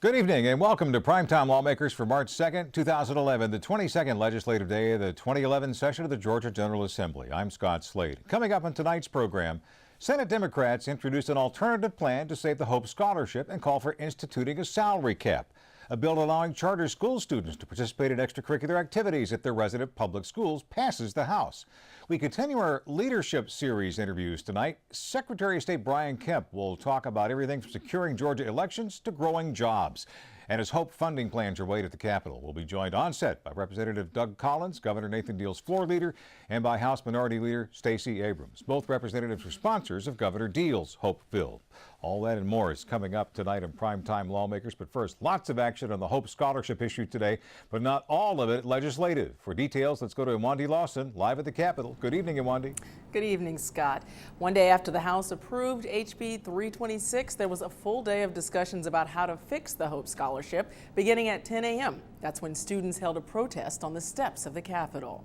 Good evening and welcome to Primetime Lawmakers for March 2nd, 2011, the 22nd legislative day of the 2011 session of the Georgia General Assembly. I'm Scott Slade. Coming up on tonight's program, Senate Democrats introduced an alternative plan to save the Hope Scholarship and call for instituting a salary cap. A bill allowing charter school students to participate in extracurricular activities at their resident public schools passes the House. We continue our leadership series interviews tonight. Secretary of State Brian Kemp will talk about everything from securing Georgia elections to growing jobs. And as Hope funding plans are weighed at the Capitol, we'll be joined on set by Representative Doug Collins, Governor Nathan Deal's floor leader, and by House Minority Leader Stacey Abrams. Both representatives are sponsors of Governor Deal's Hope Bill. All that and more is coming up tonight on Primetime Lawmakers. But first, lots of action on the Hope Scholarship issue today, but not all of it legislative. For details, let's go to Iwandi Lawson, live at the Capitol. Good evening, Iwandi. Good evening, Scott. One day after the House approved HB 326, there was a full day of discussions about how to fix the Hope Scholarship, beginning at 10 a.m. That's when students held a protest on the steps of the Capitol.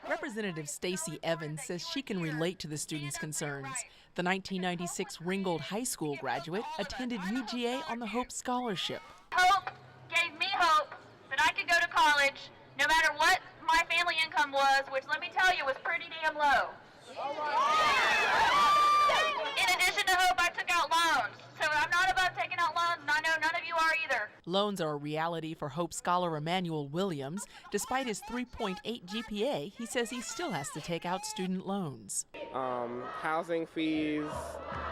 Representative Stacey Evans says she can relate to the students' concerns. The 1996 Ringgold High School graduate attended UGA on the Hope Scholarship. Hope gave me hope that I could go to college no matter what my family income was, which let me tell you was pretty damn low. In addition to Hope, I took out loans. So I'm not above taking out loans, and I know none of you are either. Loans are a reality for Hope scholar Emmanuel Williams. Despite his 3.8 GPA, he says he still has to take out student loans. Housing fees,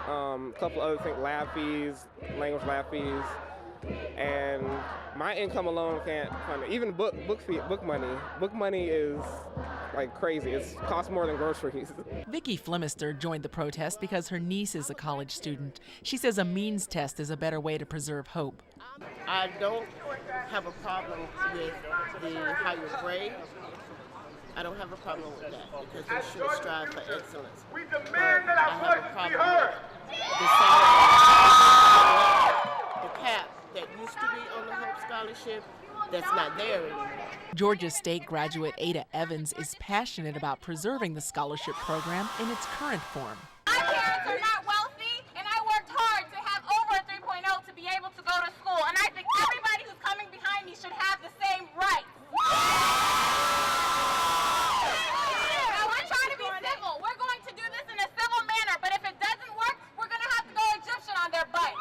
a couple other things, lab fees, language lab fees, and my income alone can't fund it. Even book money. Book money is like crazy. It costs more than groceries. Vicki Flemister joined the protest because her niece is a college student. She says a means test is a better way to preserve hope. I don't have a problem with the higher grade. I don't have a problem with that because we should strive for excellence. We demand that our voices be heard. The cap that used to be on the Hope Scholarship, that's not there anymore. Georgia State graduate Ada Evans is passionate about preserving the scholarship program in its current form. My parents are not wealthy, and I worked hard to have over a 3.0 to be able to go to school. And I think everybody who's coming behind me should have the same rights. Now, we're trying to be civil. We're going to do this in a civil manner, but if it doesn't work, we're going to have to go Egyptian on their butt.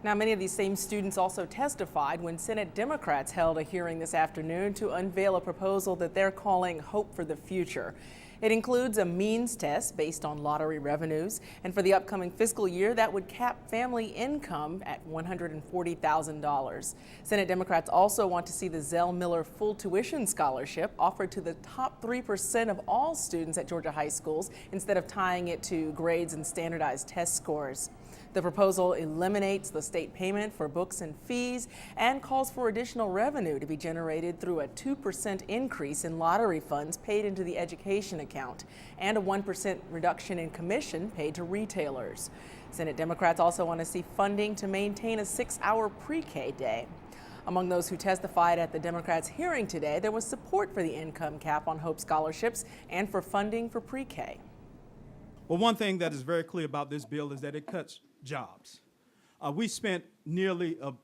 Now, many of these same students also testified when Senate Democrats held a hearing this afternoon to unveil a proposal that they're calling Hope for the Future. It includes a means test based on lottery revenues, and for the upcoming fiscal year, that would cap family income at $140,000. Senate Democrats also want to see the Zell Miller full tuition scholarship offered to the top 3% of all students at Georgia high schools instead of tying it to grades and standardized test scores. The proposal eliminates the state payment for books and fees and calls for additional revenue to be generated through a 2% increase in lottery funds paid into the education account and a 1% reduction in commission paid to retailers. Senate Democrats also want to see funding to maintain a 6-hour pre-K day. Among those who testified at the Democrats' hearing today, there was support for the income cap on Hope scholarships and for funding for pre-K. Well, one thing that is very clear about this bill is that it cuts jobs. We spent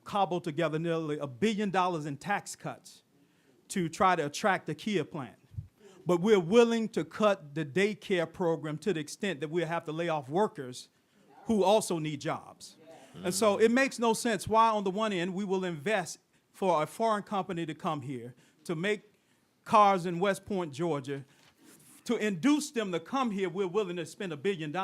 cobbled together nearly $1 billion in tax cuts to try to attract the Kia plant. But we're willing to cut the daycare program to the extent that we'll have to lay off workers who also need jobs. And so it makes no sense why on the one end we will invest for a foreign company to come here to make cars in West Point, Georgia. To induce them to come here, we're willing to spend $1 billion,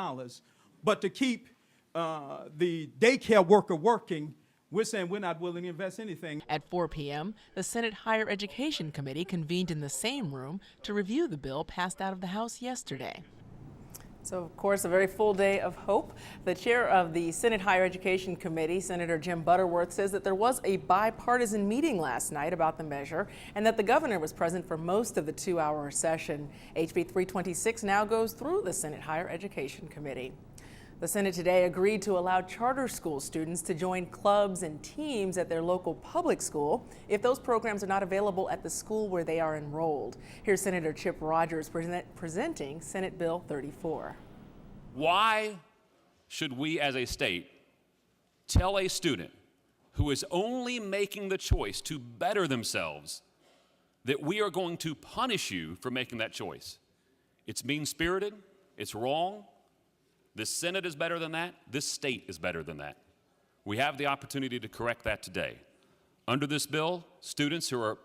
but to keep the daycare worker working, we're saying we're not willing to invest anything. At 4 p.m., the Senate Higher Education Committee convened in the same room to review the bill passed out of the House yesterday. So, of course, a very full day of hope. The chair of the Senate Higher Education Committee, Senator Jim Butterworth, says that there was a bipartisan meeting last night about the measure and that the governor was present for most of the 2-hour session. HB 326 now goes through the Senate Higher Education Committee. The Senate today agreed to allow charter school students to join clubs and teams at their local public school if those programs are not available at the school where they are enrolled. Here's Senator Chip Rogers presenting Senate Bill 34. Why should we as a state tell a student who is only making the choice to better themselves that we are going to punish you for making that choice? It's mean-spirited, it's wrong. This Senate is better than that, this state is better than that. We have the opportunity to correct that today. Under this bill, students who are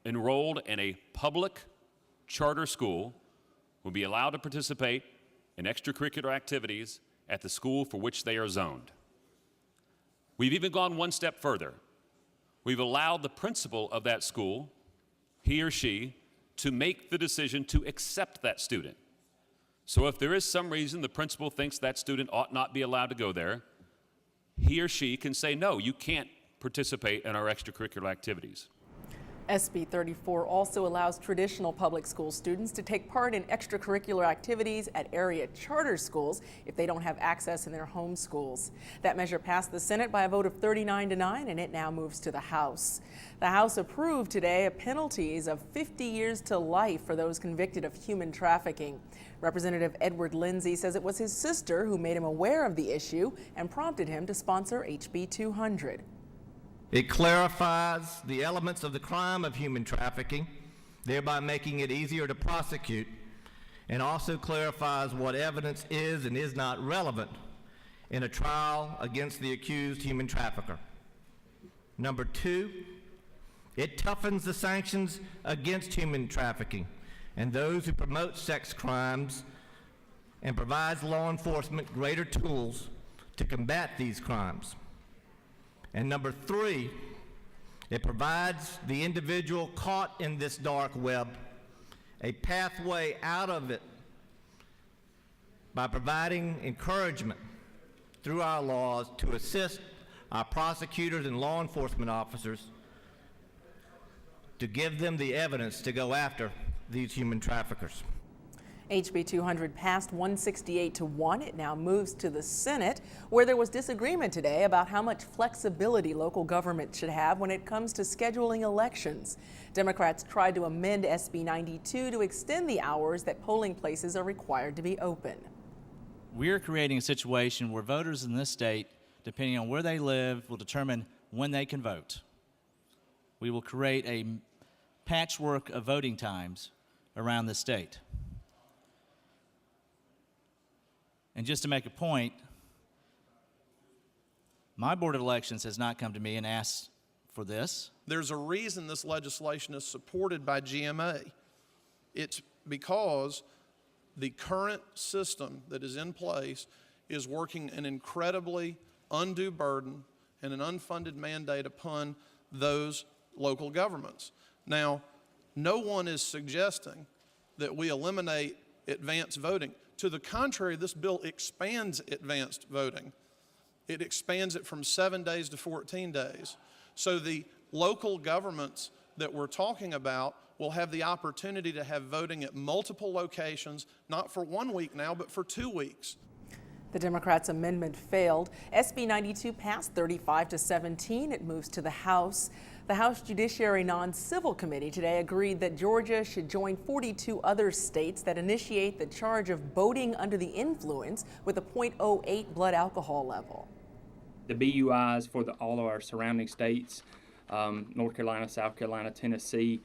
enrolled in a public charter school will be allowed to participate in extracurricular activities at the school for which they are zoned. We've even gone one step further. We've allowed the principal of that school, he or she, to make the decision to accept that student. So if there is some reason the principal thinks that student ought not be allowed to go there, he or she can say, no, you can't participate in our extracurricular activities. SB 34 also allows traditional public school students to take part in extracurricular activities at area charter schools if they don't have access in their home schools. That measure passed the Senate by a vote of 39-9, and it now moves to the House. The House approved today penalties of 50 years to life for those convicted of human trafficking. Representative Edward Lindsey says it was his sister who made him aware of the issue and prompted him to sponsor HB 200. It clarifies the elements of the crime of human trafficking, thereby making it easier to prosecute, and also clarifies what evidence is and is not relevant in a trial against the accused human trafficker. Number two, it toughens the sanctions against human trafficking and those who promote sex crimes and provides law enforcement greater tools to combat these crimes. And number three, it provides the individual caught in this dark web a pathway out of it by providing encouragement through our laws to assist our prosecutors and law enforcement officers to give them the evidence to go after these human traffickers. HB 200 passed 168-1. It now moves to the Senate, where there was disagreement today about how much flexibility local government should have when it comes to scheduling elections. Democrats tried to amend SB 92 to extend the hours that polling places are required to be open. We're creating a situation where voters in this state, depending on where they live, will determine when they can vote. We will create a patchwork of voting times around the state. And just to make a point, my Board of Elections has not come to me and asked for this. There's a reason this legislation is supported by GMA. It's because the current system that is in place is working an incredibly undue burden and an unfunded mandate upon those local governments. Now, no one is suggesting that we eliminate advance voting. To the contrary, this bill expands advanced voting. It expands it from 7 days to 14 days. So the local governments that we're talking about will have the opportunity to have voting at multiple locations, not for 1 week now, but for 2 weeks. The Democrats' amendment failed. SB 92 passed 35-17. It moves to the House. The House Judiciary Non-Civil Committee today agreed that Georgia should join 42 other states that initiate the charge of boating under the influence with a .08 blood alcohol level. The BUIs for all of our surrounding states, North Carolina, South Carolina, Tennessee,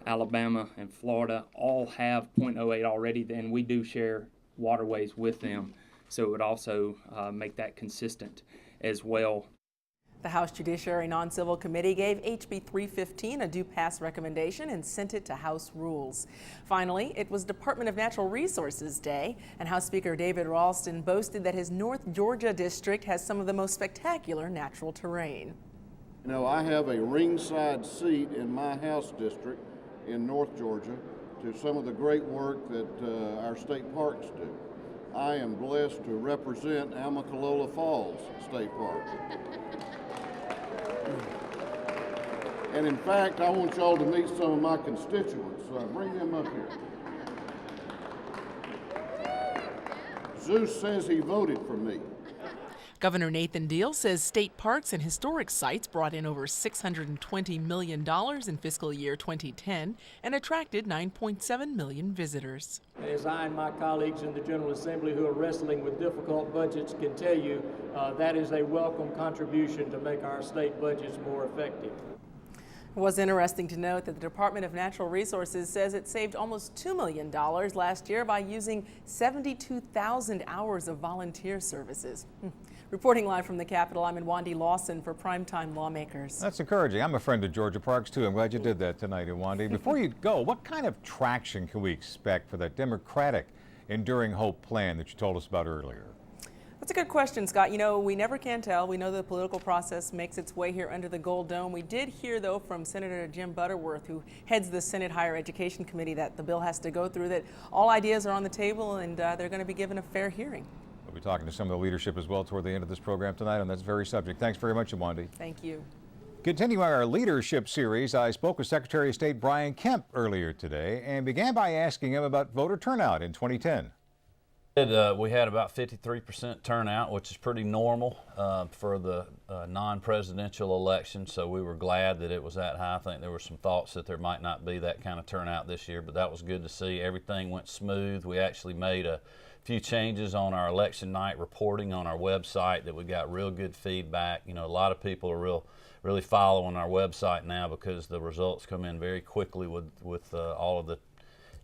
Alabama, and Florida, all have .08 already, and we do share waterways with them. So it would also make that consistent as well. The House Judiciary Non-Civil Committee gave HB 315 a due pass recommendation and sent it to House Rules. Finally, it was Department of Natural Resources Day, and House Speaker David Ralston boasted that his North Georgia district has some of the most spectacular natural terrain. You know, I have a ringside seat in my House district in North Georgia to some of the great work that our state parks do. I am blessed to represent Amicalola Falls State Park. And in fact, I want y'all to meet some of my constituents. Bring them up here. Zeus says he voted for me. Governor Nathan Deal says state parks and historic sites brought in over $620 million in fiscal year 2010 and attracted 9.7 million visitors. As I and my colleagues in the General Assembly who are wrestling with difficult budgets can tell you, that is a welcome contribution to make our state budgets more effective. It was interesting to note that the Department of Natural Resources says it saved almost $2 million last year by using 72,000 hours of volunteer services. Reporting live from the Capitol, I'm Nwandi Lawson for Primetime Lawmakers. That's encouraging. I'm a friend of Georgia Parks, too. I'm glad you did that tonight, Nwandi. Before you go, what kind of traction can we expect for that Democratic Enduring Hope plan that you told us about earlier? That's a good question, Scott. You know, we never can tell. We know the political process makes its way here under the Gold Dome. We did hear, though, from Senator Jim Butterworth, who heads the Senate Higher Education Committee that the bill has to go through, that all ideas are on the table and they're going to be given a fair hearing. We'll be talking to some of the leadership as well toward the end of this program tonight on that very subject. Thanks very much, Nwandi. Thank you. Continuing our leadership series, I spoke with Secretary of State Brian Kemp earlier today and began by asking him about voter turnout in 2010. We had about 53% turnout, which is pretty normal for the non-presidential election, so we were glad that it was that high. I think there were some thoughts that there might not be that kind of turnout this year, but that was good to see. Everything went smooth. We actually made a few changes on our election night reporting on our website that we got real good feedback. You know, a lot of people are really following our website now because the results come in very quickly with all of the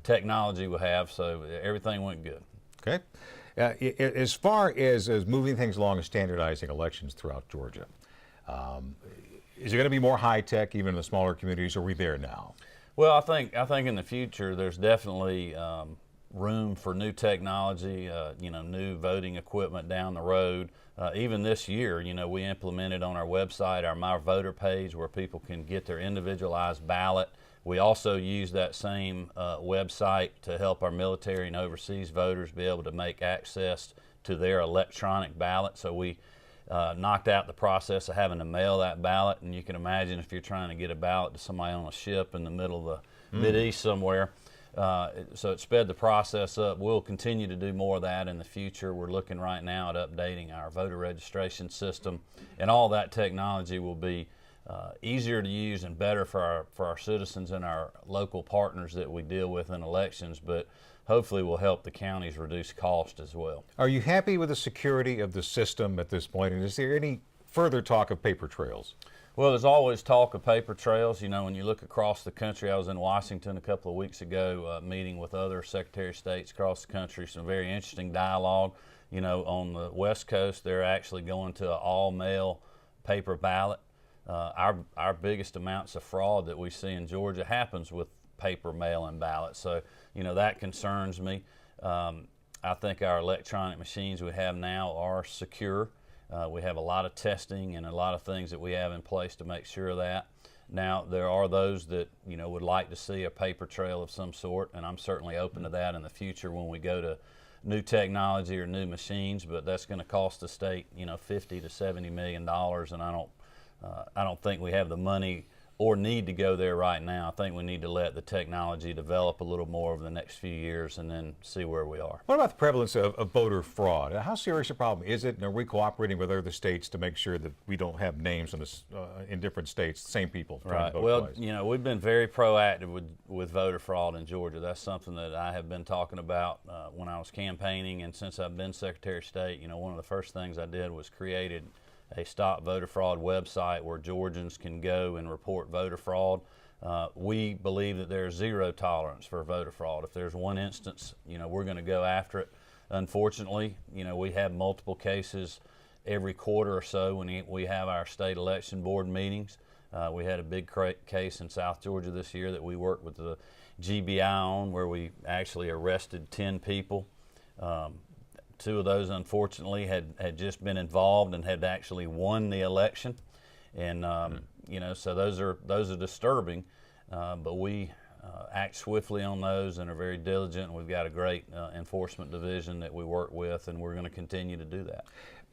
technology we have, so everything went good. Okay. As far as moving things along and standardizing elections throughout Georgia, is it going to be more high-tech even in the smaller communities, or are we there now? Well, I think in the future there's definitely room for new technology, new voting equipment down the road. Even this year, we implemented on our website our My Voter page where people can get their individualized ballot. We also use that same website to help our military and overseas voters be able to make access to their electronic ballot. So we knocked out the process of having to mail that ballot. And you can imagine if you're trying to get a ballot to somebody on a ship in the middle of the Mideast somewhere. So it sped the process up. We'll continue to do more of that in the future. We're looking right now at updating our voter registration system. And all that technology will be easier to use and better for our citizens and our local partners that we deal with in elections, but hopefully will help the counties reduce cost as well. Are you happy with the security of the system at this point, and is there any further talk of paper trails? Well, there's always talk of paper trails. You know, when you look across the country, I was in Washington a couple of weeks ago meeting with other Secretary of States across the country, some very interesting dialogue. You know, on the West Coast, they're actually going to an all-mail paper ballot. Our biggest amounts of fraud that we see in Georgia happens with paper mail-in ballots. So, that concerns me. I think our electronic machines we have now are secure. We have a lot of testing and a lot of things that we have in place to make sure of that. Now, there are those that, would like to see a paper trail of some sort, and I'm certainly open to that in the future when we go to new technology or new machines, but that's going to cost the state, $50 to $70 million, and I don't think we have the money or need to go there right now. I think we need to let the technology develop a little more over the next few years and then see where we are. What about the prevalence of voter fraud? How serious a problem is it, and are we cooperating with other states to make sure that we don't have names in different states, the same people trying to vote Well, twice? We've been very proactive with voter fraud in Georgia. That's something that I have been talking about when I was campaigning, and since I've been Secretary of State, one of the first things I did was created a Stop Voter Fraud website where Georgians can go and report voter fraud. We believe that there's zero tolerance for voter fraud. If there's one instance, we're going to go after it. Unfortunately, we have multiple cases every quarter or so when we have our state election board meetings. We had a big case in South Georgia this year that we worked with the GBI on where we actually arrested 10 people. 2 of those, unfortunately, had just been involved and had actually won the election, and so those are disturbing. But we act swiftly on those and are very diligent. We've got a great enforcement division that we work with, and we're going to continue to do that.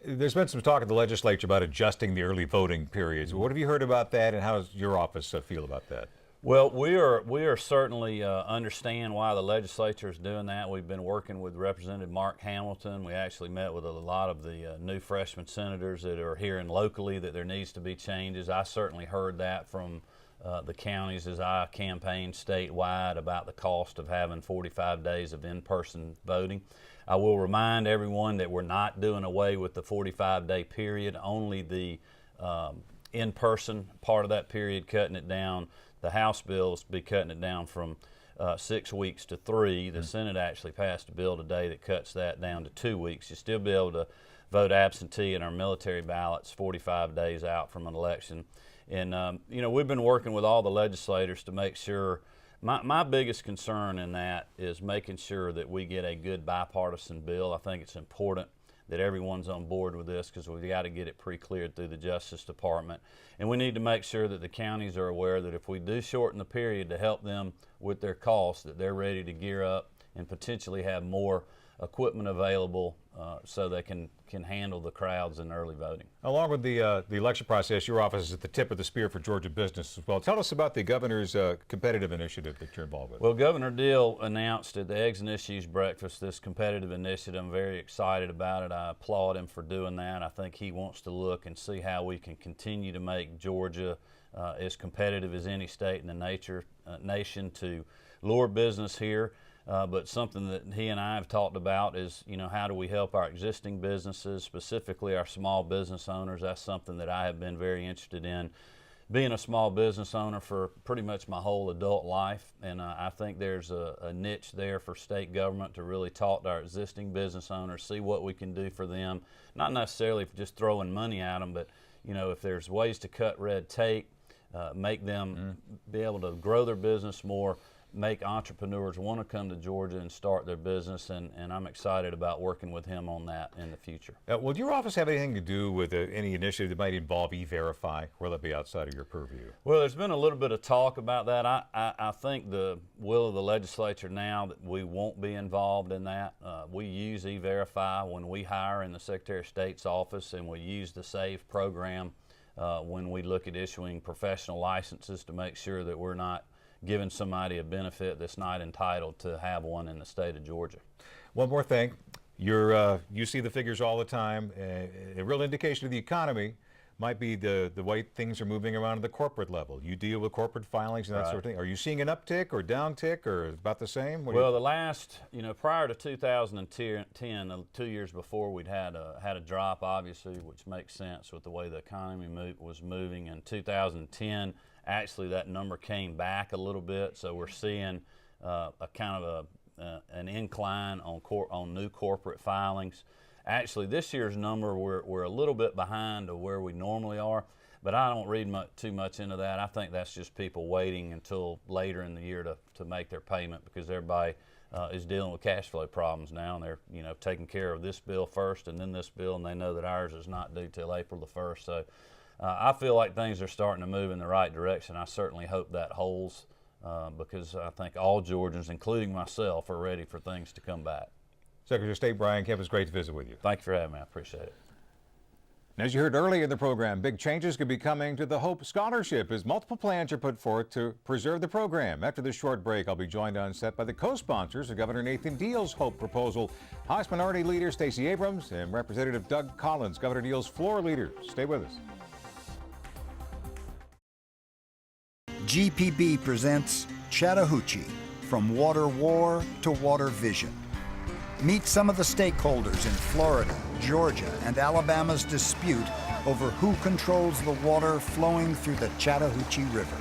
There's been some talk in the legislature about adjusting the early voting periods. What have you heard about that, and how does your office feel about that? Well, we are certainly understand why the legislature is doing that. We've been working with Representative Mark Hamilton. We actually met with a lot of the new freshman senators that are hearing locally that there needs to be changes. I certainly heard that from the counties as I campaigned statewide about the cost of having 45 days of in-person voting. I will remind everyone that we're not doing away with the 45-day period, only the in-person part of that period, cutting it down. The House bills be cutting it down from 6 weeks to 3. The Senate actually passed a bill today that cuts that down to 2 weeks. You still be able to vote absentee in our military ballots 45 days out from an election. And, you know, we've been working with all the legislators to make sure. My biggest concern in that is making sure that we get a good bipartisan bill. I think it's important that everyone's on board with this because we've got to get it pre-cleared through the Justice Department. And we need to make sure that the counties are aware that if we do shorten the period to help them with their costs, that they're ready to gear up and potentially have more equipment available so they can handle the crowds in early voting. Along with the election process, your office is at the tip of the spear for Georgia business as well. Tell us about the governor's competitive initiative that you're involved with. Well, Governor Deal announced at the Eggs and Issues breakfast this competitive initiative. I'm very excited about it. I applaud him for doing that. I think he wants to look and see how we can continue to make Georgia as competitive as any state in the nation to lure business here. But something that he and I have talked about is, you know, how do we help our existing businesses, specifically our small business owners? That's something that I have been very interested in. Being a small business owner for pretty much my whole adult life, and I think there's a niche there for state government to really talk to our existing business owners, see what we can do for them, not necessarily for just throwing money at them, but, you know, if there's ways to cut red tape, make them be able to grow their business more, make entrepreneurs want to come to Georgia and start their business, and I'm excited about working with him on that in the future. Will your office have anything to do with any initiative that might involve E-Verify, or will that be outside of your purview? Well, there's been a little bit of talk about that. I think the will of the legislature now that we won't be involved in that. We use E-Verify when we hire in the Secretary of State's office, and we use the SAVE program when we look at issuing professional licenses to make sure that we're not giving somebody a benefit that's not entitled to have one in the state of Georgia. One more thing, you see the figures all the time. A real indication of the economy might be the way things are moving around at the corporate level. You deal with corporate filings and that sort of thing. Are you seeing an uptick or downtick or about the same? Well, the last, you know, prior to 2010, 2 years before, we'd had a drop, obviously, which makes sense with the way the economy was moving. In 2010, actually, that number came back a little bit, so we're seeing a kind of an incline on new corporate filings. Actually, this year's number, we're a little bit behind of where we normally are, but I don't read too much into that. I think that's just people waiting until later in the year to make their payment because everybody is dealing with cash flow problems now, and they're, you know, taking care of this bill first and then this bill, and they know that ours is not due till April the 1st. So I feel like things are starting to move in the right direction. I certainly hope that holds because I think all Georgians, including myself, are ready for things to come back. Secretary of State Brian Kemp, it's great to visit with you. Thank you for having me. I appreciate it. And as you heard earlier in the program, big changes could be coming to the Hope Scholarship as multiple plans are put forth to preserve the program. After this short break, I'll be joined on set by the co-sponsors of Governor Nathan Deal's Hope proposal, House Minority Leader Stacey Abrams and Representative Doug Collins, Governor Deal's floor leader. Stay with us. GPB presents Chattahoochee, from water war to water vision. Meet some of the stakeholders in Florida, Georgia, and Alabama's dispute over who controls the water flowing through the Chattahoochee River.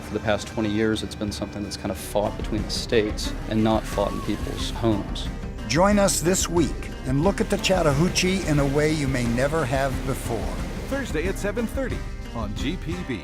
For the past 20 years, it's been something that's kind of fought between the states and not fought in people's homes. Join us this week and look at the Chattahoochee in a way you may never have before. Thursday at 7:30 on GPB.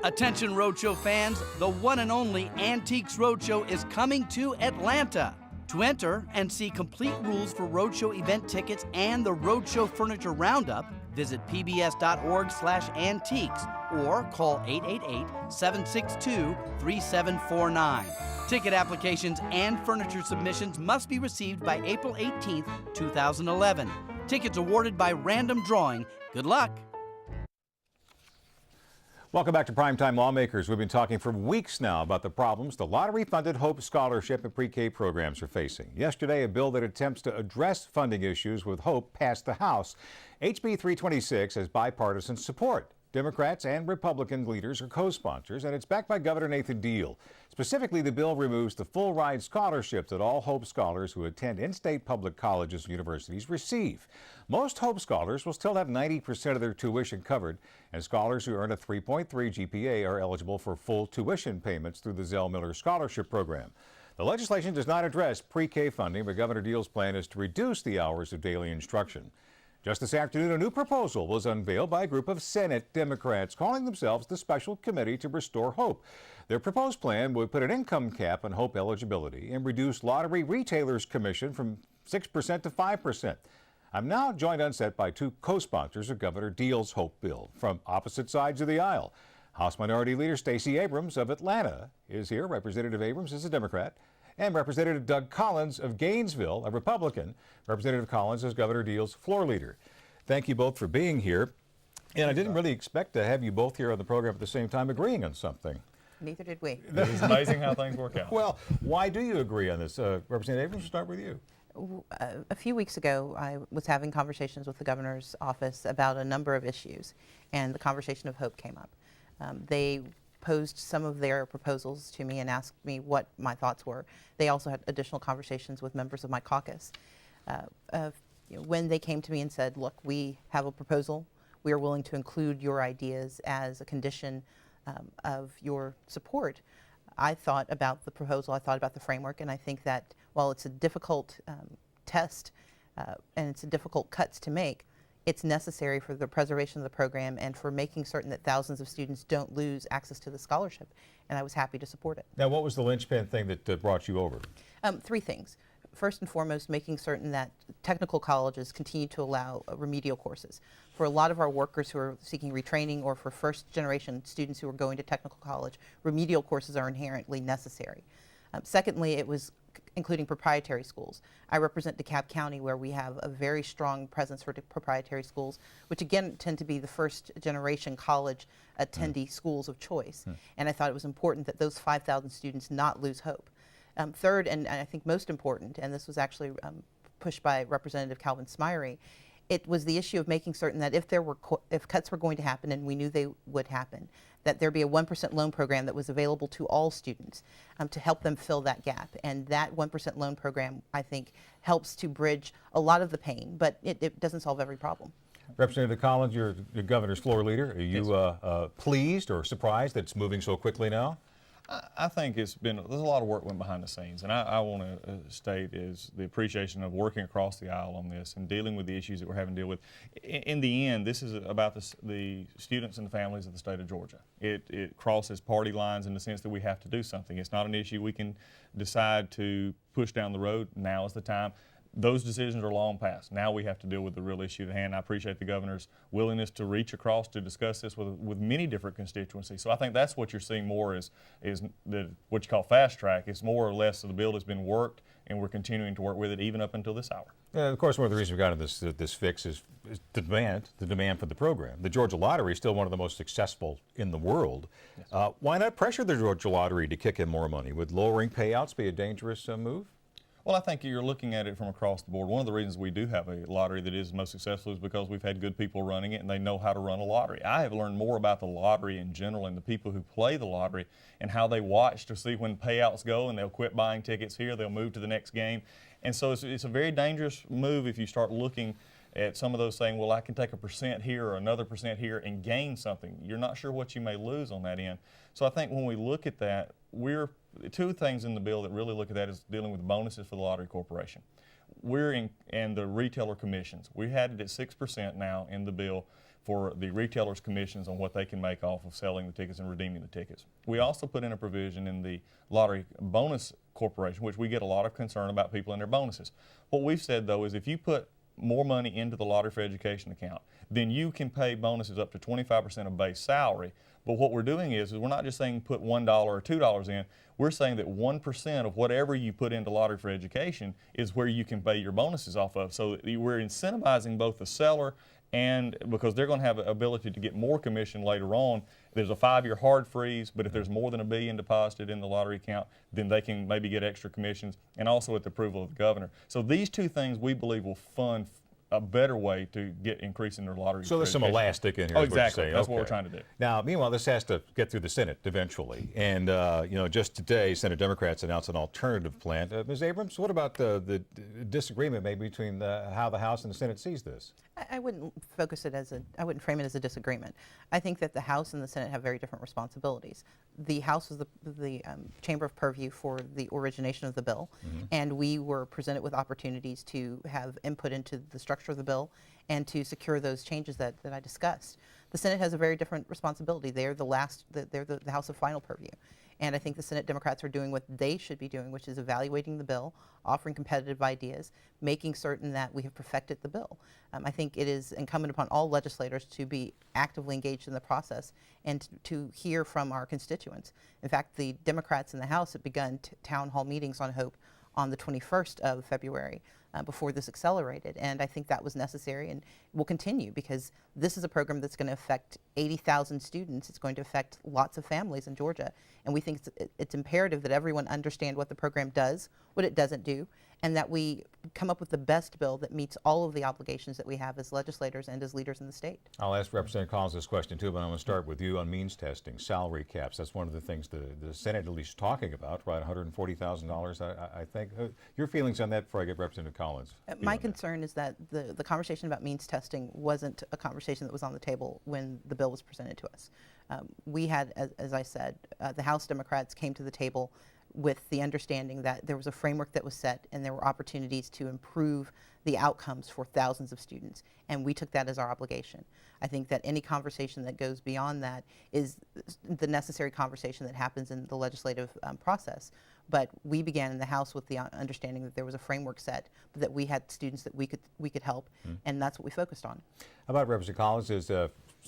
Attention Roadshow fans, the one and only Antiques Roadshow is coming to Atlanta. To enter and see complete rules for Roadshow event tickets and the Roadshow Furniture Roundup, visit pbs.org/antiques or call 888-762-3749. Ticket applications and furniture submissions must be received by April 18th, 2011. Tickets awarded by random drawing. Good luck. Welcome back to Primetime Lawmakers. We've been talking for weeks now about the problems the lottery-funded Hope Scholarship and pre-K programs are facing. Yesterday, a bill that attempts to address funding issues with Hope passed the House. HB 326 has bipartisan support. Democrats and Republican leaders are co-sponsors, and it's backed by Governor Nathan Deal. Specifically, the bill removes the full-ride scholarships that all Hope scholars who attend in-state public colleges and universities receive. Most Hope scholars will still have 90% of their tuition covered, and scholars who earn a 3.3 GPA are eligible for full tuition payments through the Zell Miller Scholarship Program. The legislation does not address pre-K funding, but Governor Deal's plan is to reduce the hours of daily instruction. Just this afternoon, a new proposal was unveiled by a group of Senate Democrats calling themselves the Special Committee to Restore Hope. Their proposed plan would put an income cap on Hope eligibility and reduce lottery retailers' commission from 6% to 5%. I'm now joined on set by two co-sponsors of Governor Deal's Hope bill from opposite sides of the aisle. House Minority Leader Stacey Abrams of Atlanta is here. Representative Abrams is a Democrat. And Representative Doug Collins of Gainesville, a Republican. Representative Collins is Governor Deal's floor leader. Thank you both for being here. And I didn't really expect to have you both here on the program at the same time agreeing on something. Neither did we. It's amazing how things work out. Well, why do you agree on this? Representative Abrams, we'll start with you. A few weeks ago, I was having conversations with the governor's office about a number of issues, and the conversation of Hope came up. They posed some of their proposals to me and asked me what my thoughts were. They also had additional conversations with members of my caucus. When they came to me and said, look, we have a proposal, we are willing to include your ideas as a condition of your support, I thought about the proposal, I thought about the framework, and I think that while it's a difficult test and it's a difficult cuts to make, it's necessary for the preservation of the program and for making certain that thousands of students don't lose access to the scholarship, and I was happy to support it. Now, what was the linchpin thing that brought you over? Three things. First and foremost, making certain that technical colleges continue to allow remedial courses. For a lot of our workers who are seeking retraining or for first-generation students who are going to technical college, remedial courses are inherently necessary. Secondly, it was including proprietary schools. I represent DeKalb County, where we have a very strong presence for proprietary schools, which again tend to be the first generation college attendee schools of choice. And I thought it was important that those 5,000 students not lose hope. Third, and I think most important, and this was actually pushed by Representative Calvin Smyre, it was the issue of making certain that if cuts were going to happen, and we knew they would happen, that there be a 1% loan program that was available to all students to help them fill that gap. And that 1% loan program, I think, helps to bridge a lot of the pain, but it doesn't solve every problem. Representative Collins, you're the governor's floor leader. Are you pleased or surprised that it's moving so quickly now? I think there's a lot of work went behind the scenes, and I want to state is the appreciation of working across the aisle on this and dealing with the issues that we're having to deal with. In the end, this is about the students and the families of the state of Georgia. It crosses party lines in the sense that we have to do something. It's not an issue we can decide to push down the road. Now is the time. Those decisions are long past. Now we have to deal with the real issue at hand. I appreciate the governor's willingness to reach across to discuss this with many different constituencies. So I think that's what you're seeing more is what you call fast track. It's more or less the bill has been worked, and we're continuing to work with it even up until this hour. Yeah, of course, one of the reasons we got into this fix is the demand for the program. The Georgia Lottery is still one of the most successful in the world. Yes. Why not pressure the Georgia Lottery to kick in more money? Would lowering payouts be a dangerous move? Well, I think you're looking at it from across the board. One of the reasons we do have a lottery that is most successful is because we've had good people running it and they know how to run a lottery. I have learned more about the lottery in general and the people who play the lottery and how they watch to see when payouts go, and they'll quit buying tickets here, they'll move to the next game. And so it's a very dangerous move if you start looking at some of those saying, well, I can take 1% here or another % here and gain something. You're not sure what you may lose on that end. So I think when we look at that, two things in the bill that really look at that is dealing with bonuses for the Lottery Corporation. And the retailer commissions. We had it at 6% now in the bill for the retailers' commissions on what they can make off of selling the tickets and redeeming the tickets. We also put in a provision in the Lottery Bonus Corporation, which we get a lot of concern about people and their bonuses. What we've said, though, is if you put more money into the Lottery for Education account, then you can pay bonuses up to 25% of base salary. But what we're doing is we're not just saying put $1 or $2 in. We're saying that 1% of whatever you put into Lottery for Education is where you can pay your bonuses off of. So we're incentivizing both the seller and because they're going to have the ability to get more commission later on. There's a 5-year hard freeze, but if there's more than $1 billion deposited in the lottery account, then they can maybe get extra commissions, and also with the approval of the governor. So these two things we believe will fund a better way to get increasing their lottery. So there's some education. elastic in here. Oh, is what you're exactly. saying. That's Okay. what we're trying to do. Now, meanwhile, this has to get through the Senate eventually. And, you know, just today, Senate Democrats announced an alternative plan. Ms. Abrams, what about the disagreement maybe between how the House and the Senate sees this? I wouldn't focus it as I wouldn't frame it as a disagreement. I think that the House and the Senate have very different responsibilities. The House was the chamber of purview for the origination of the bill, and we were presented with opportunities to have input into the structure of the bill and to secure those changes that I discussed. The Senate has a very different responsibility. They're the House of final purview. And I think the Senate Democrats are doing what they should be doing, which is evaluating the bill, offering competitive ideas, making certain that we have perfected the bill. I think it is incumbent upon all legislators to be actively engaged in the process and to hear from our constituents. In fact, the Democrats in the House have begun town hall meetings on HOPE on the 21st of February before this accelerated, and I think that was necessary and will continue because this is a program that's going to affect 80,000 students. It's going to affect lots of families in Georgia, and we think it's imperative that everyone understand what the program does, what it doesn't do, and that we come up with the best bill that meets all of the obligations that we have as legislators and as leaders in the state. I'll ask Representative Collins this question too, but I'm going to start with you on means testing, salary caps. That's one of the things the Senate at least talking about, right? $140,000, I think. Your feelings on that before I get Representative Collins? My concern is that the conversation about means testing wasn't a conversation that was on the table when the bill was presented to us. We had, as I said, the House Democrats came to the table with the understanding that there was a framework that was set and there were opportunities to improve the outcomes for thousands of students, and we took that as our obligation. I think that any conversation that goes beyond that is the necessary conversation that happens in the legislative process. But we began in the House with the understanding that there was a framework set, but that we had students that we could help, and that's what we focused on. How about Representative Collins? Is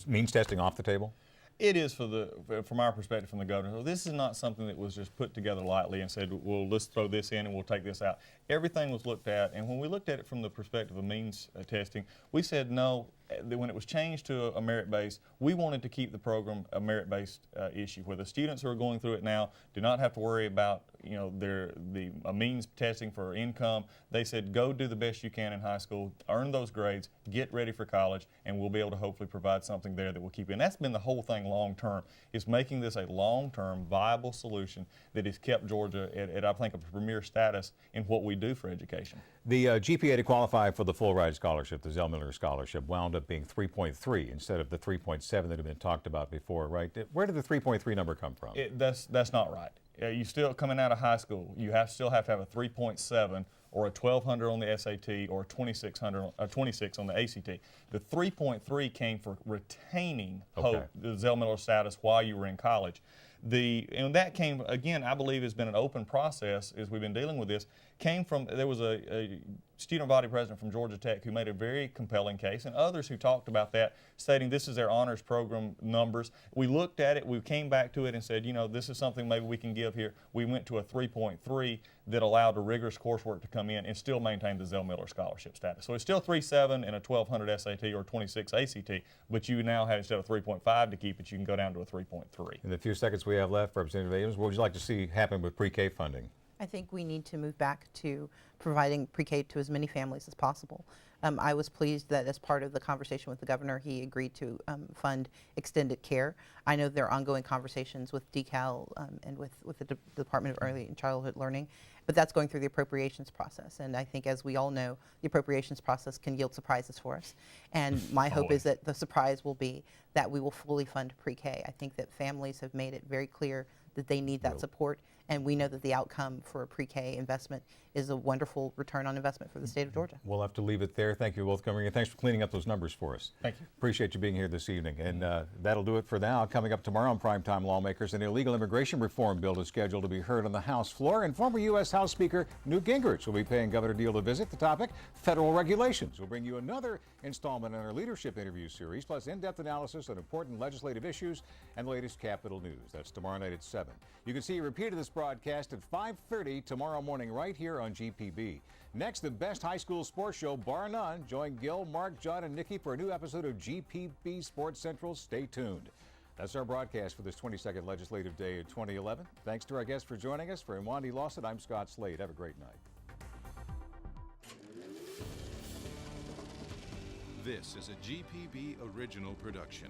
means testing off the table? It is from our perspective from the governor. So this is not something that was just put together lightly and said, well, let's throw this in and we'll take this out. Everything was looked at, and when we looked at it from the perspective of means testing, we said no. When it was changed to a merit-based, we wanted to keep the program a merit-based issue, where the students who are going through it now do not have to worry about the means testing for income. They said go do the best you can in high school, earn those grades, get ready for college, and we'll be able to hopefully provide something there that will keep you. And that's been the whole thing long term, is making this a long-term viable solution that has kept Georgia at I think a premier status in what we do for education. The GPA to qualify for the full ride scholarship, the Zell Miller Scholarship, wound up being 3.3 instead of the 3.7 that had been talked about before, right? Where did the 3.3 number come from? That's not right. You still, coming out of high school, you still have to have a 3.7 or a 1200 on the SAT or a 26 on the ACT. The 3.3 came for retaining HOPE, the Zell Miller status, while you were in college. And that came, again, I believe has been an open process as we've been dealing with this, came from, there was a student body president from Georgia Tech who made a very compelling case, and others who talked about that, stating this is their honors program numbers. We looked at it, we came back to it and said, this is something maybe we can give here. We went to a 3.3 that allowed the rigorous coursework to come in and still maintain the Zell Miller scholarship status. So it's still 3.7 and a 1200 SAT or 26 ACT, but you now have, instead of 3.5 to keep it, you can go down to a 3.3. In the few seconds we have left, Representative Abrams, what would you like to see happen with pre-K funding? I think we need to move back to providing pre-K to as many families as possible. I was pleased that as part of the conversation with the governor, he agreed to fund extended care. I know there are ongoing conversations with DeKalb and with the Department of Early and Childhood Learning, but that's going through the appropriations process. And I think, as we all know, the appropriations process can yield surprises for us. And my hope is that the surprise will be that we will fully fund pre-K. I think that families have made it very clear that they need that support, and we know that the outcome for a pre-K investment is a wonderful return on investment for the state of Georgia. We'll have to leave it there. Thank you both for coming in. Thanks for cleaning up those numbers for us. Thank you. Appreciate you being here this evening. And that'll do it for now. Coming up tomorrow on Primetime Lawmakers, an illegal immigration reform bill is scheduled to be heard on the House floor, and former U.S. House Speaker Newt Gingrich will be paying Governor Deal a visit. The topic, federal regulations. We'll bring you another installment in our leadership interview series, plus in-depth analysis on important legislative issues and the latest Capitol news. That's tomorrow night at 7. You can see a repeat of this broadcast at 5:30 tomorrow morning right here on GPB. Next, the best high school sports show, bar none. Join Gil, Mark, John, and Nikki for a new episode of GPB Sports Central. Stay tuned. That's our broadcast for this 22nd Legislative Day of 2011. Thanks to our guests for joining us. For Imwandi Lawson, I'm Scott Slade. Have a great night. This is a GPB original production.